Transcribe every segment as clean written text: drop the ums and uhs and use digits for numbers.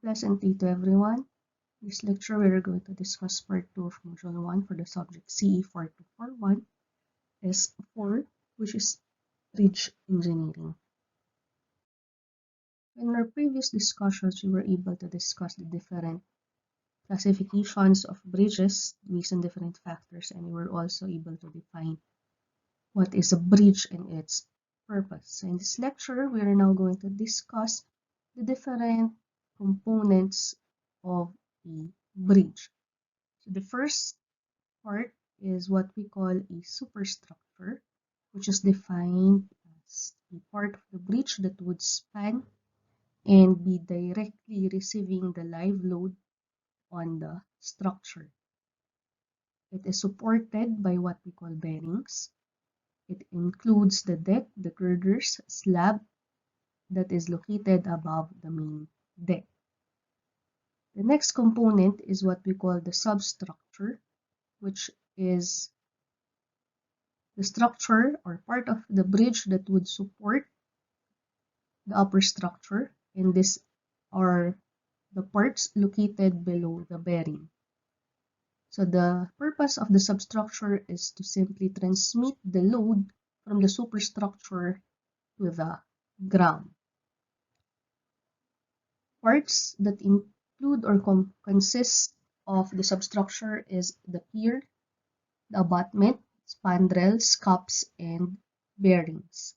Pleasant day to everyone. In this lecture, we are going to discuss part 2 of Module 1 for the subject CE 4241 S4, which is Bridge Engineering. In our previous discussions, we were able to discuss the different classifications of bridges based on different factors, and we were also able to define what is a bridge and its purpose. So in this lecture, we are now going to discuss the different components of a bridge. So the first part is what we call a superstructure, which is defined as a part of the bridge that would span and be directly receiving the live load on the structure. It is supported by what we call bearings. It includes the deck, the girders, slab that is located above the main deck. The next component is what we call the substructure, which is the structure or part of the bridge that would support the upper structure, and these are the parts located below the bearing. So the purpose of the substructure is to simply transmit the load from the superstructure to the ground. Parts that include or consist of the substructure is the pier, the abutment, spandrels, cups, and bearings.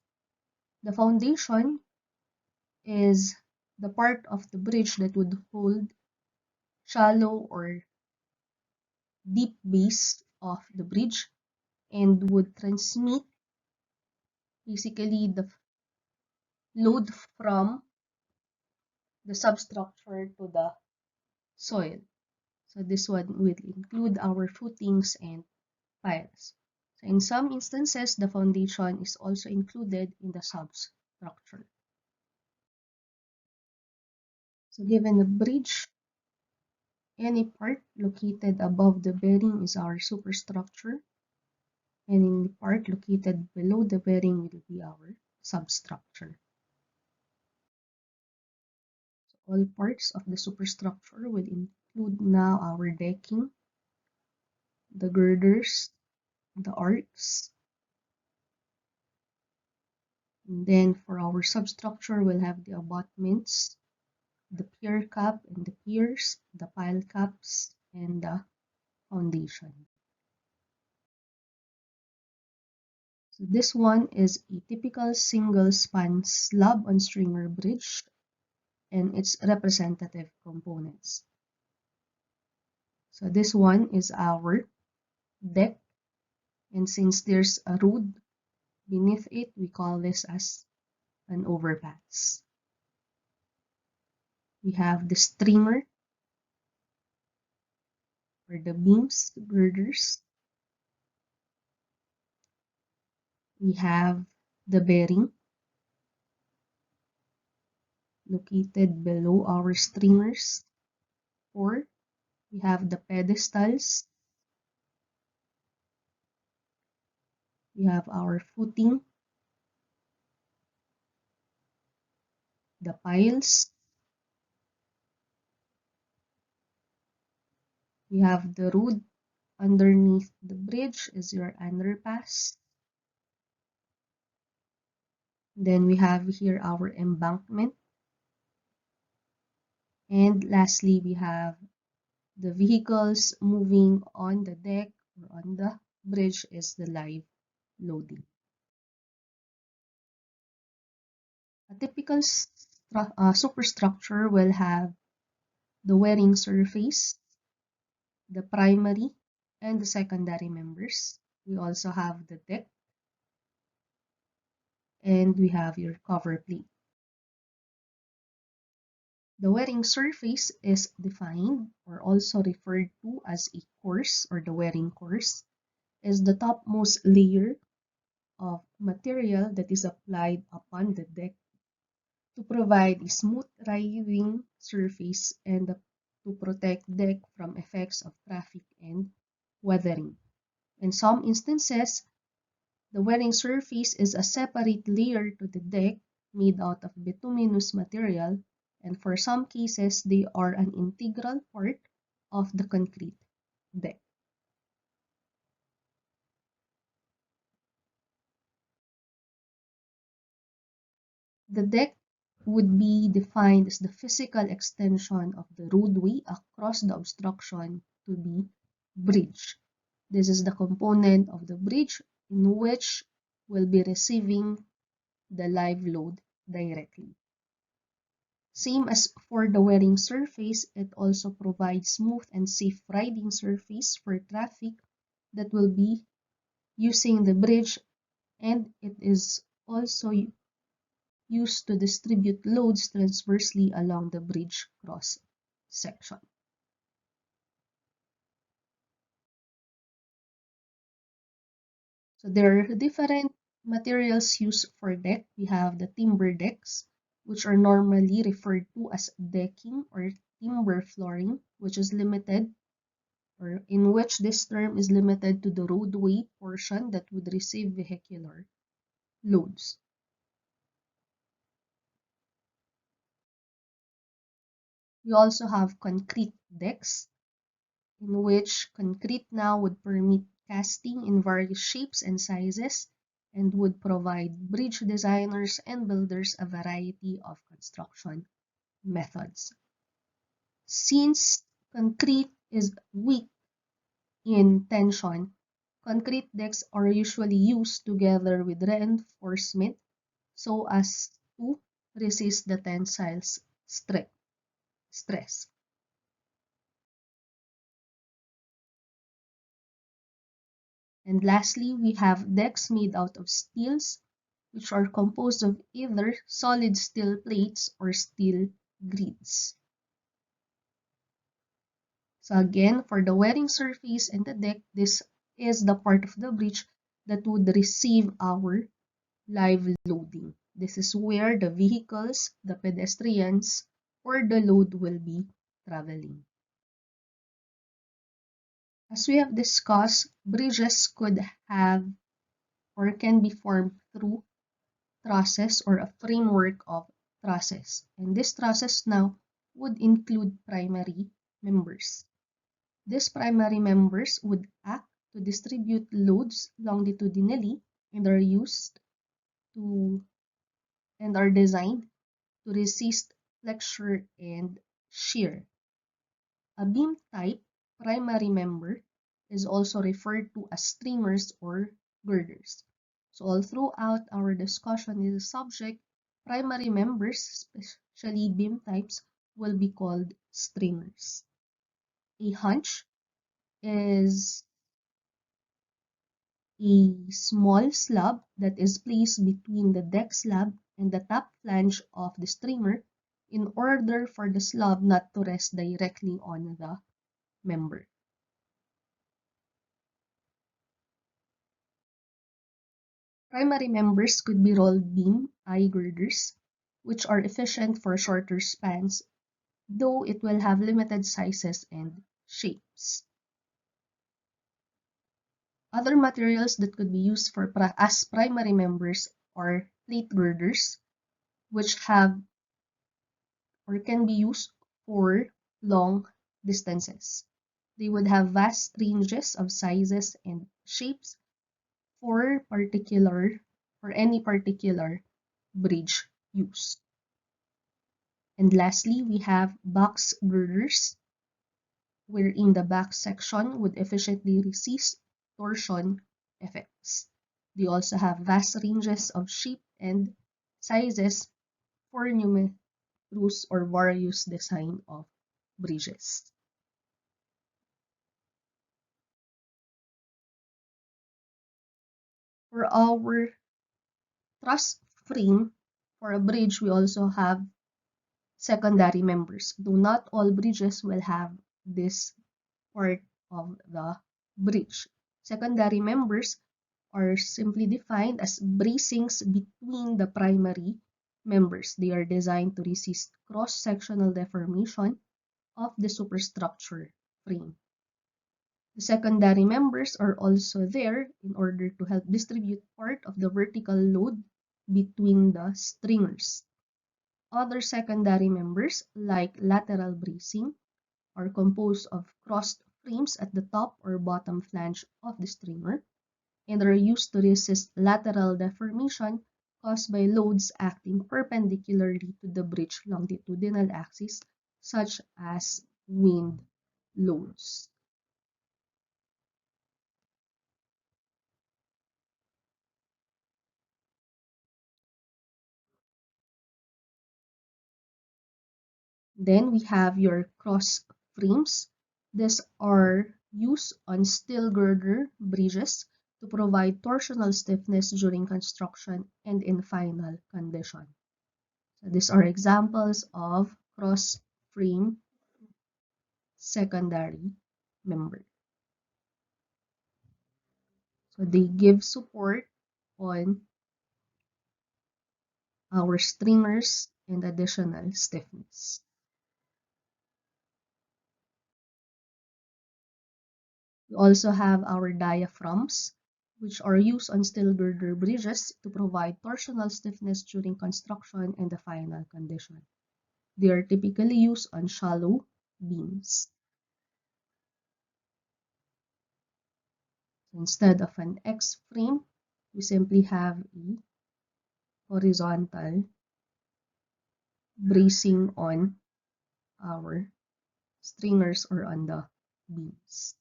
The foundation is the part of the bridge that would hold shallow or deep base of the bridge and would transmit basically the load from the substructure to the soil. So this one will include our footings and piles. So in some instances, the foundation is also included in the substructure. So given a bridge, any part located above the bearing is our superstructure, and in the part located below the bearing will be our substructure. So all parts of the superstructure will include now our decking, the girders, the arcs. And then for our substructure, we'll have the abutments, the pier cap and the piers, the pile caps, and the foundation. So this one is a typical single span slab on stringer bridge and its representative components. So this one is our deck, and since there's a road beneath it, we call this as an overpass. We have the stringer or the beams, girders. We have the bearing located below our stringers, or we have the pedestals. We have our footing, the piles. We have the road underneath the bridge is your underpass. Then we have here our embankment. And lastly, we have the vehicles moving on the deck or on the bridge is the live loading. A typical superstructure will have the wearing surface, the primary, and the secondary members. We also have the deck, and we have your cover plate. The wearing surface is defined or also referred to as a course or the wearing course, is the topmost layer of material that is applied upon the deck to provide a smooth riding surface and to protect deck from effects of traffic and weathering. In some instances, the wearing surface is a separate layer to the deck made out of bituminous material and for some cases, they are an integral part of the concrete deck. The deck would be defined as the physical extension of the roadway across the obstruction to be bridge. This is the component of the bridge in which will be receiving the live load directly. Same as for the wearing surface, it also provides smooth and safe riding surface for traffic that will be using the bridge, and it is also used to distribute loads transversely along the bridge cross section. So there are different materials used for deck. We have the timber decks, which are normally referred to as decking or timber flooring, which is limited, or in which this term is limited to the roadway portion that would receive vehicular loads. We also have concrete decks, in which concrete now would permit casting in various shapes and sizes and would provide bridge designers and builders a variety of construction methods. Since concrete is weak in tension, concrete decks are usually used together with reinforcement so as to resist the tensile stress. And lastly, we have decks made out of steels, which are composed of either solid steel plates or steel grids. So again, for the wearing surface and the deck, this is the part of the bridge that would receive our live loading. This is where the vehicles, the pedestrians, or the load will be traveling. As we have discussed, bridges could have or can be formed through trusses or a framework of trusses. And this trusses now would include primary members. These primary members would act to distribute loads longitudinally and are used to and are designed to resist flexure and shear. A beam type primary member is also referred to as stringers or girders. So all throughout our discussion in the subject, primary members, especially beam types, will be called stringers. A hunch is a small slab that is placed between the deck slab and the top flange of the stringer in order for the slab not to rest directly on the member. Primary members could be rolled beam eye girders, which are efficient for shorter spans, though it will have limited sizes and shapes. Other materials that could be used as primary members are plate girders, which have or can be used for long distances. They would have vast ranges of sizes and shapes for any particular bridge use. And lastly, we have box girders, wherein the back section would efficiently resist torsion effects. They also have vast ranges of shape and sizes for numerous or various design of bridges. For our truss frame, for a bridge, we also have secondary members, though not all bridges will have this part of the bridge. Secondary members are simply defined as bracings between the primary members. They are designed to resist cross-sectional deformation of the superstructure frame. The secondary members are also there in order to help distribute part of the vertical load between the stringers. Other secondary members, like lateral bracing, are composed of crossed frames at the top or bottom flange of the streamer and are used to resist lateral deformation caused by loads acting perpendicularly to the bridge longitudinal axis, such as wind loads. Then we have your cross frames. These are used on steel girder bridges to provide torsional stiffness during construction and in final condition. So these are examples of cross frame secondary member. So they give support on our stringers and additional stiffness. We also have our diaphragms, which are used on steel girder bridges to provide torsional stiffness during construction and the final condition. They are typically used on shallow beams. Instead of an X frame, we simply have a horizontal bracing on our stringers or on the beams.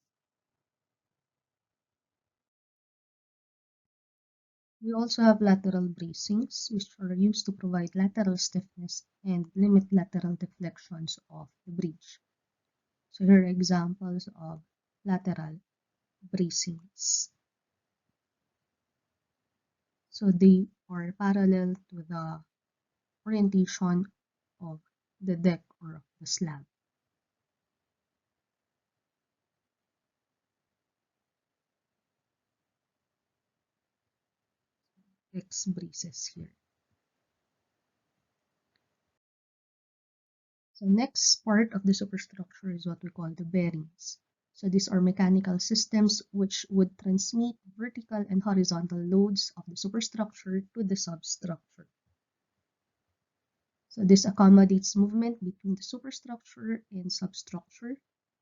We also have lateral bracings, which are used to provide lateral stiffness and limit lateral deflections of the bridge. So here are examples of lateral bracings. So they are parallel to the orientation of the deck or of the slab. X braces here. So next part of the superstructure is what we call the bearings. So these are mechanical systems which would transmit vertical and horizontal loads of the superstructure to the substructure. So this accommodates movement between the superstructure and substructure,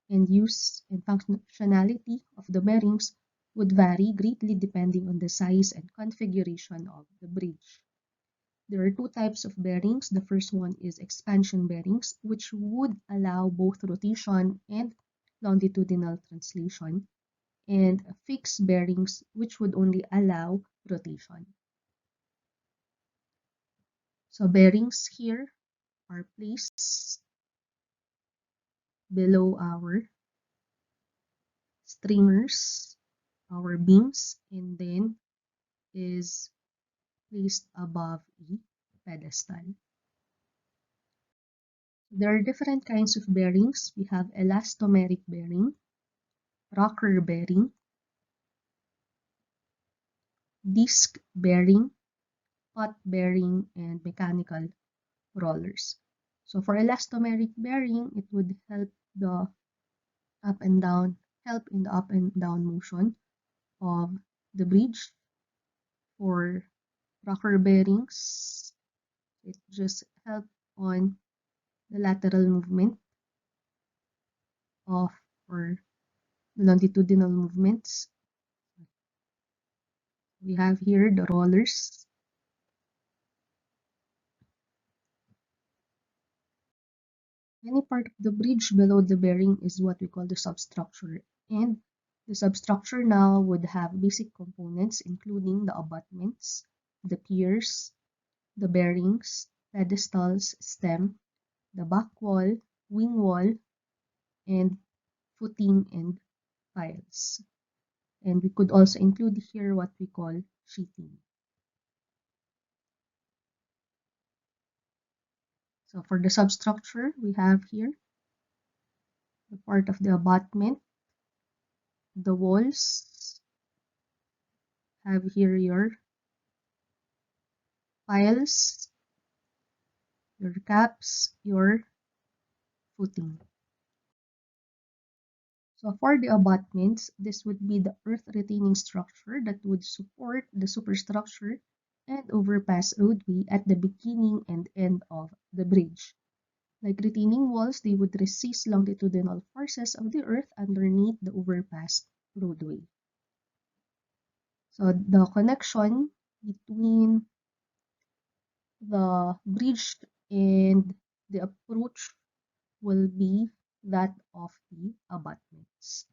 and use and functionality of the bearings would vary greatly depending on the size and configuration of the bridge. There are two types of bearings. The first one is expansion bearings, which would allow both rotation and longitudinal translation, and fixed bearings, which would only allow rotation. So bearings here are placed below our stringers, our beams, and then is placed above a pedestal. There are different kinds of bearings. We have elastomeric bearing, rocker bearing, disc bearing, pot bearing, and mechanical rollers. So for elastomeric bearing, it would help the up and down, help in the up and down motion of the bridge. For rocker bearings, it just help on the lateral movement of or longitudinal movements. We have here the rollers. Any part of the bridge below the bearing is what we call the substructure. And the substructure now would have basic components including the abutments, the piers, the bearings, pedestals, stem, the back wall, wing wall, and footing and piles. And we could also include here what we call sheeting. So for the substructure, we have here the part of the abutment, the walls, have here your piles, your caps, your footing. So for the abutments, this would be the earth retaining structure that would support the superstructure and overpass roadway at the beginning and end of the bridge. Like retaining walls, they would resist longitudinal forces of the earth underneath the overpass roadway. So the connection between the bridge and the approach will be that of the abutments.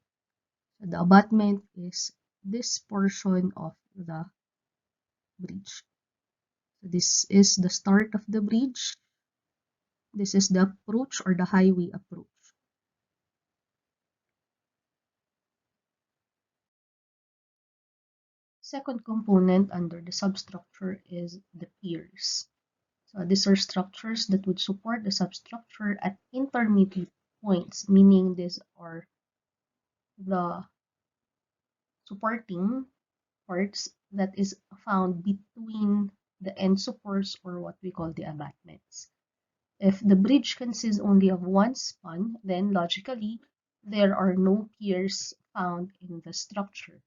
So the abutment is this portion of the bridge. So this is the start of the bridge. This is the approach or the highway approach. Second component under the substructure is the piers. So these are structures that would support the substructure at intermediate points, meaning these are the supporting parts that is found between the end supports or what we call the abutments. If the bridge consists only of one span, then logically there are no piers found in the structure.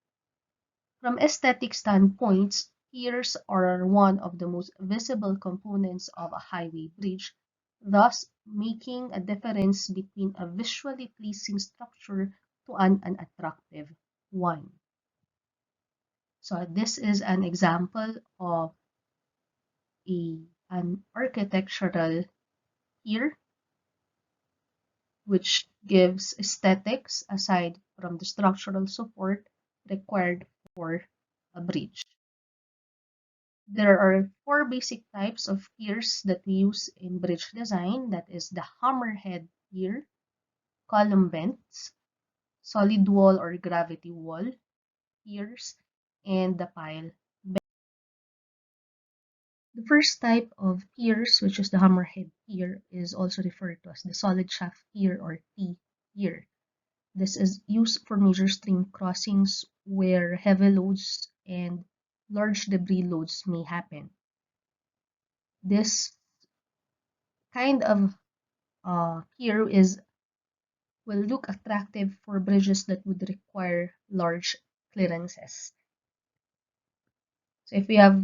From aesthetic standpoints, piers are one of the most visible components of a highway bridge, thus making a difference between a visually pleasing structure to an unattractive one. So this is an example of an architectural pier which gives aesthetics aside from the structural support required for a bridge. There are four basic types of piers that we use in bridge design. That is the hammerhead pier, column vents, solid wall or gravity wall piers, and the pile. The first type of piers, which is the hammerhead pier, is also referred to as the solid shaft pier or T pier. This is used for major stream crossings where heavy loads and large debris loads may happen. This kind of pier will look attractive for bridges that would require large clearances. So if we have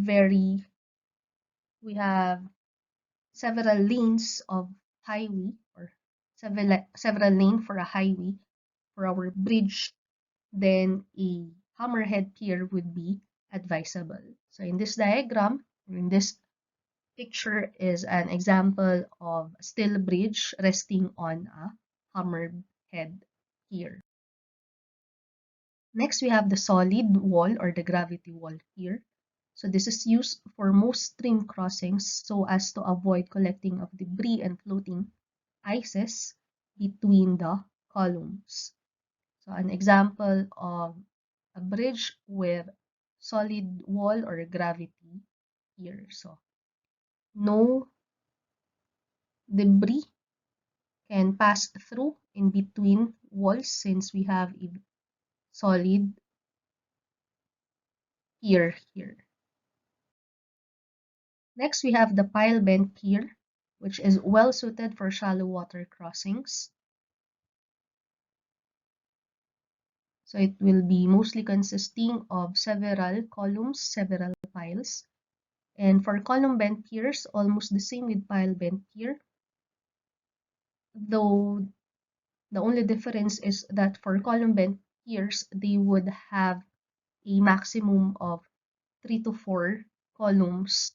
several lanes of highway or several lane for a highway for our bridge, then a hammerhead pier would be advisable. So in this diagram, in this picture is an example of a steel bridge resting on a hammerhead pier. Next, we have the solid wall or the gravity wall pier. So this is used for most stream crossings so as to avoid collecting of debris and floating ices between the columns. So an example of a bridge with solid wall or gravity pier. So no debris can pass through in between walls since we have a solid pier here. Next, we have the pile bent pier, which is well suited for shallow water crossings. So it will be mostly consisting of several columns, several piles. And for column bent piers, almost the same with pile bent pier, though the only difference is that for column bent piers, they would have a maximum of 3 to 4 columns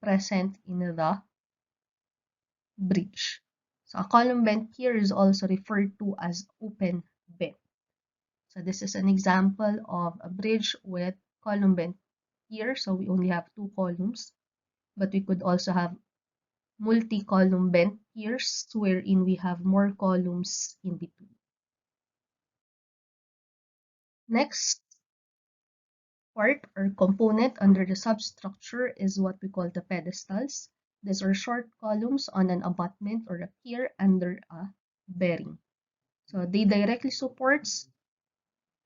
present in the bridge. So a column bent pier is also referred to as open bent. So this is an example of a bridge with column bent pier. So we only have 2 columns, but we could also have multi-column bent piers wherein we have more columns in between. Next part or component under the substructure is what we call the pedestals. These are short columns on an abutment or a pier under a bearing. So they directly supports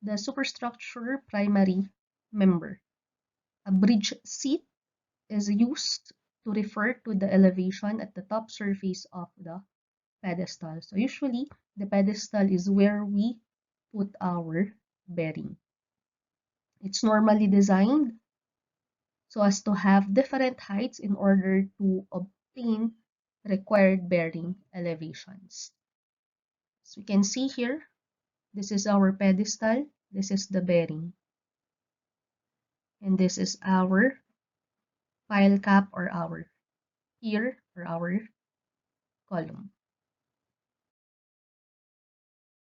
the superstructure primary member. A bridge seat is used to refer to the elevation at the top surface of the pedestal. So usually the pedestal is where we put our bearing. It's normally designed so as to have different heights in order to obtain required bearing elevations. So we can see here, this is our pedestal, this is the bearing, and this is our pile cap or our pier or our column.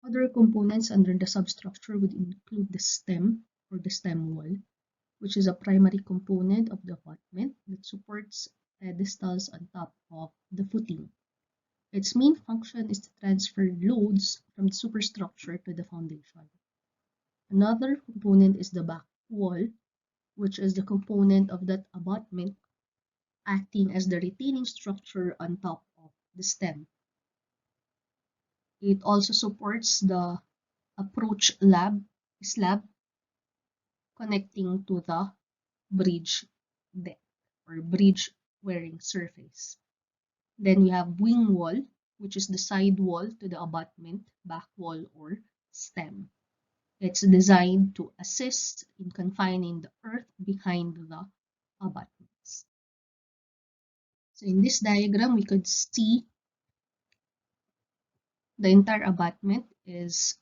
Other components under the substructure would include the stem or the stem wall, which is a primary component of the abutment that supports pedestals on top of the footing. Its main function is to transfer loads from the superstructure to the foundation. Another component is the back wall, which is the component of that abutment acting as the retaining structure on top of the stem. It also supports the approach slab connecting to the bridge deck or bridge wearing surface. Then we have wing wall, which is the side wall to the abutment, back wall, or stem. It's designed to assist in confining the earth behind the abutments. So in this diagram, we could see the entire abutment is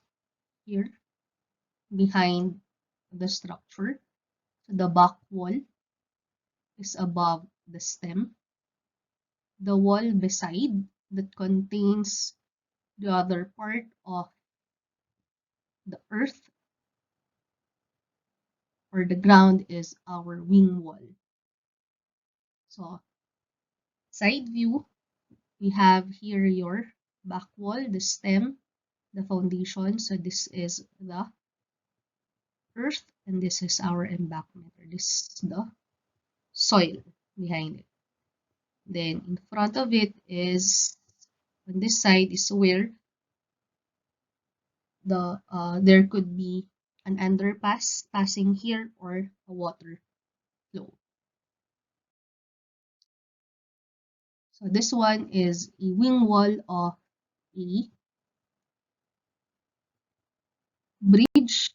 here behind the structure. So the back wall is above the stem. The wall beside that contains the other part of the earth or the ground is our wing wall. So side view, we have here your back wall, the stem, the foundation. So this is the earth and this is our embankment, or this is the soil behind it. Then in front of it is, on this side is where there could be an underpass passing here or a water flow. So this one is a wing wall of a bridge.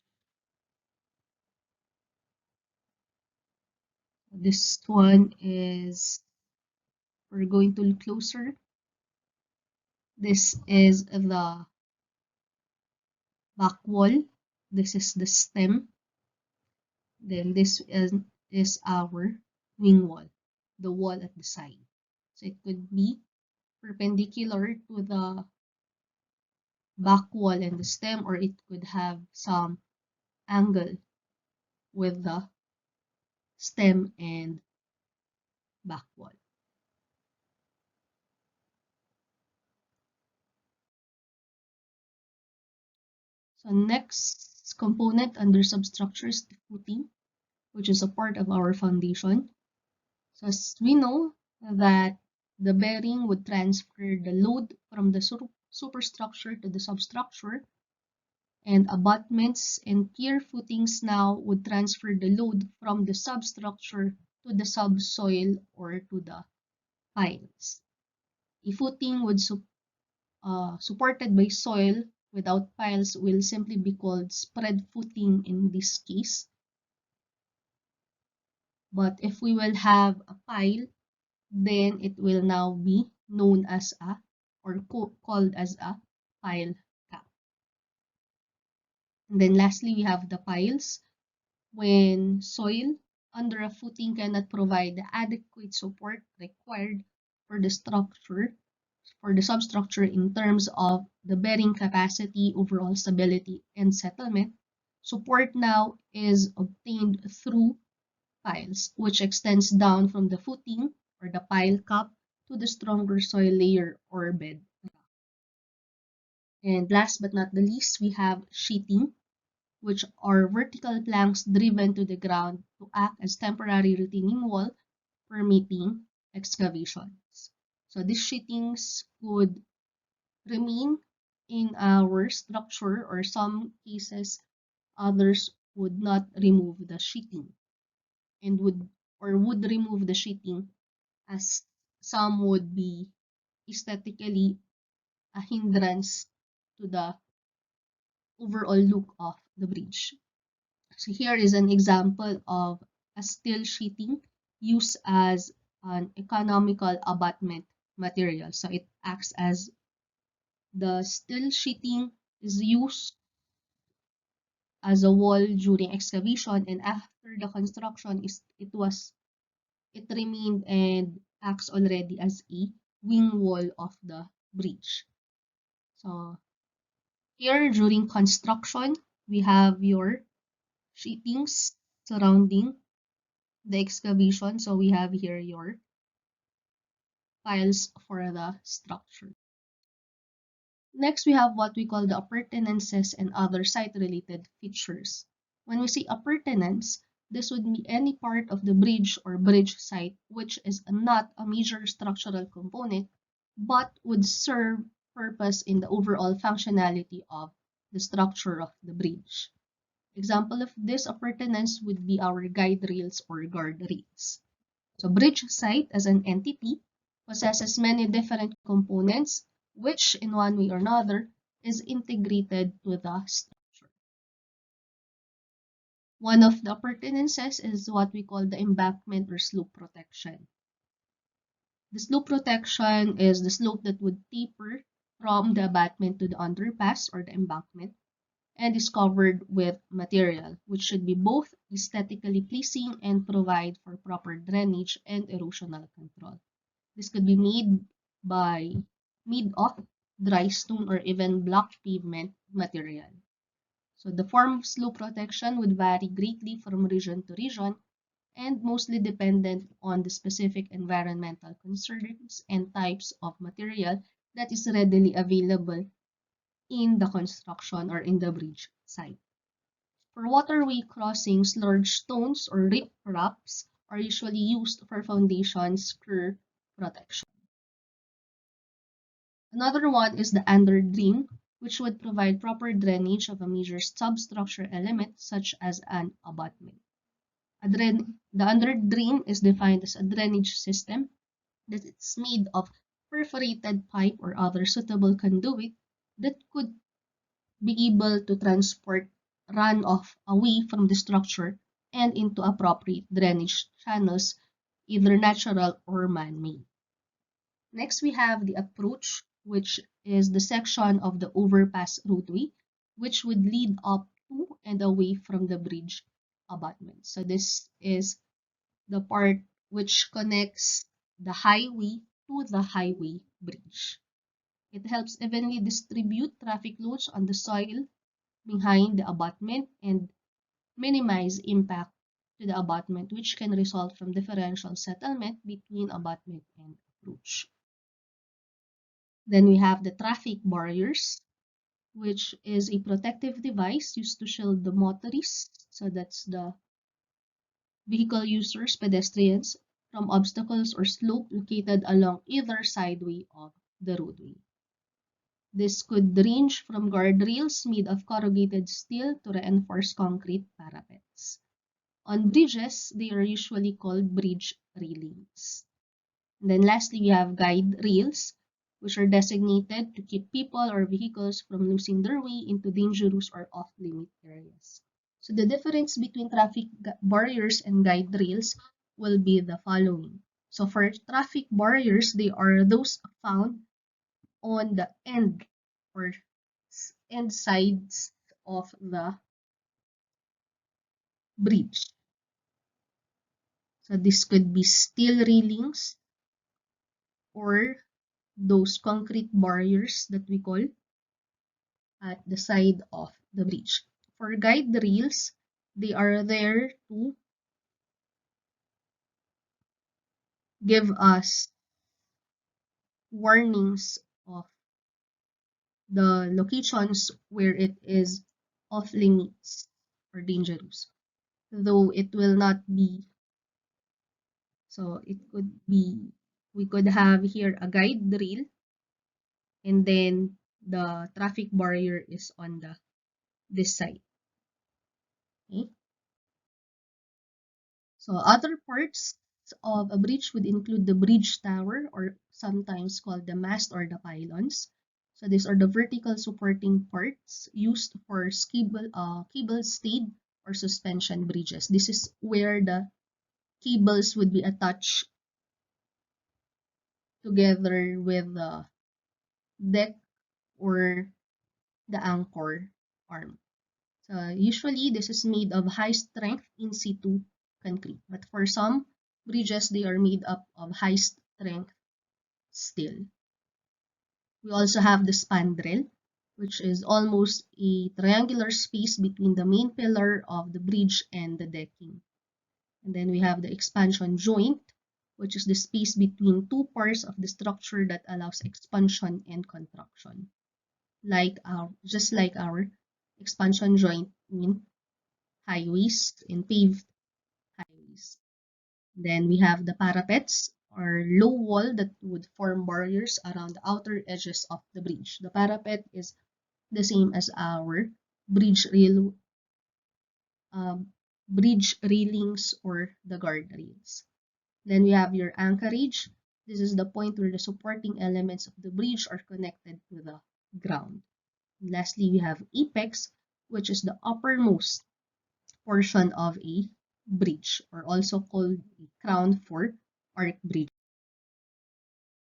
This one is, we're going to look closer. This is the back wall. This is the stem. Then this is our wing wall, the wall at the side. So it could be perpendicular to the back wall and the stem, or it could have some angle with the stem and back wall. So next component under substructure is the footing, which is a part of our foundation. So as we know that the bearing would transfer the load from the superstructure to the substructure, and abutments and pier footings now would transfer the load from the substructure to the subsoil or to the piles. A footing would supported by soil without piles will simply be called spread footing in this case. But if we will have a pile, then it will now be known as a, or called as a pile cap. And then lastly, we have the piles. When soil under a footing cannot provide the adequate support required for the structure, for the substructure in terms of the bearing capacity, overall stability, and settlement, support now is obtained through piles, which extends down from the footing or the pile cap to the stronger soil layer or bed. And last but not the least, we have sheeting, which are vertical planks driven to the ground to act as temporary retaining wall, permitting excavations. So these sheetings could remain in our structure, or some cases others would not remove the sheeting and would remove the sheeting, as some would be aesthetically a hindrance to the overall look of the bridge. So here is an example of a steel sheeting used as an economical abutment material. So it acts as the steel sheeting is used as a wall during excavation, and after the construction it remained and acts already as a wing wall of the bridge. So here during construction, we have your sheetings surrounding the excavation. So we have here your piles for the structure. Next, we have what we call the appurtenances and other site-related features. When we say appurtenance, this would be any part of the bridge or bridge site which is not a major structural component but would serve purpose in the overall functionality of the structure of the bridge. Example of this appurtenance would be our guide rails or guardrails. So bridge site as an entity possesses many different components which in one way or another is integrated to the structure. One of the appurtenances is what we call the embankment or slope protection. The slope protection is the slope that would taper from the abutment to the underpass or the embankment and is covered with material which should be both aesthetically pleasing and provide for proper drainage and erosional control. This could be made of dry stone or even block pavement material. So the form of slope protection would vary greatly from region to region and mostly dependent on the specific environmental concerns and types of material that is readily available in the construction or in the bridge site. For waterway crossings, large stones or rip-raps are usually used for foundation screw protection. Another one is the underdrain, which would provide proper drainage of a major substructure element such as an abutment. The underdrain is defined as a drainage system that it's made of perforated pipe or other suitable conduit that could be able to transport runoff away from the structure and into appropriate drainage channels, either natural or man-made. Next, we have the approach, which is the section of the overpass roadway, which would lead up to and away from the bridge abutment. So this is the part which connects the highway to the highway bridge. It helps evenly distribute traffic loads on the soil behind the abutment and minimize impact to the abutment, which can result from differential settlement between abutment and approach. Then we have the traffic barriers, which is a protective device used to shield the motorists, so that's the vehicle users, pedestrians, from obstacles or slope located along either sideway of the roadway. This could range from guardrails made of corrugated steel to reinforced concrete parapets. On bridges, they are usually called bridge railings. And then lastly, we have guide rails, which are designated to keep people or vehicles from losing their way into dangerous or off-limit areas. So the difference between traffic barriers and guide rails will be the following. So for traffic barriers, they are those found on the end or end sides of the bridge. So this could be steel railings or those concrete barriers that we call at the side of the bridge. For guide rails, they are there to give us warnings of the locations where it is off limits or dangerous. Though it will not be, so it could be, we could have here a guide rail and then the traffic barrier is on this side. Okay. So other parts of a bridge would include the bridge tower or sometimes called the mast or the pylons. So these are the vertical supporting parts used for cable stayed or suspension bridges. This is where the cables would be attached together with the deck or the anchor arm. So usually this is made of high strength in situ concrete, but for some bridges they are made up of high strength steel. We also have the spandrel, which is almost a triangular space between the main pillar of the bridge and the decking. And then we have the expansion joint, which is the space between two parts of the structure that allows expansion and contraction. Just like our expansion joint in highways, in paved highways. Then we have the parapets, or low wall that would form barriers around the outer edges of the bridge. The parapet is the same as our bridge rail, bridge railings or the guardrails. Then we have your anchorage. This is the point where the supporting elements of the bridge are connected to the ground. And lastly, we have apex, which is the uppermost portion of a bridge, or also called a crown for arch bridge.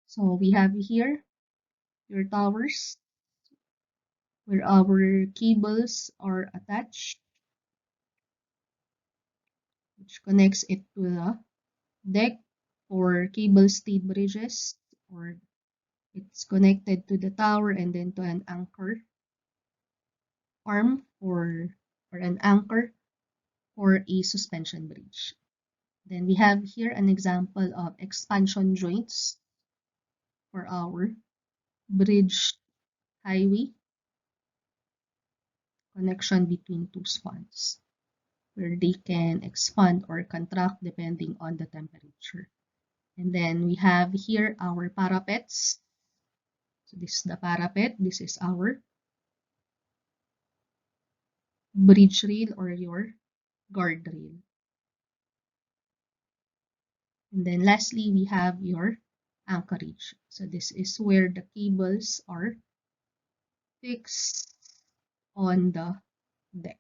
So we have here your towers where our cables are attached, which connects it to the deck for cable stayed bridges, or it's connected to the tower and then to an anchor arm or an anchor for a suspension bridge. Then we have here an example of expansion joints for our bridge highway connection between two spans, where they can expand or contract depending on the temperature. And then we have here our parapets. So this is the parapet. This is our bridge rail or your guard rail. And then lastly, we have your anchorage. So this is where the cables are fixed on the deck.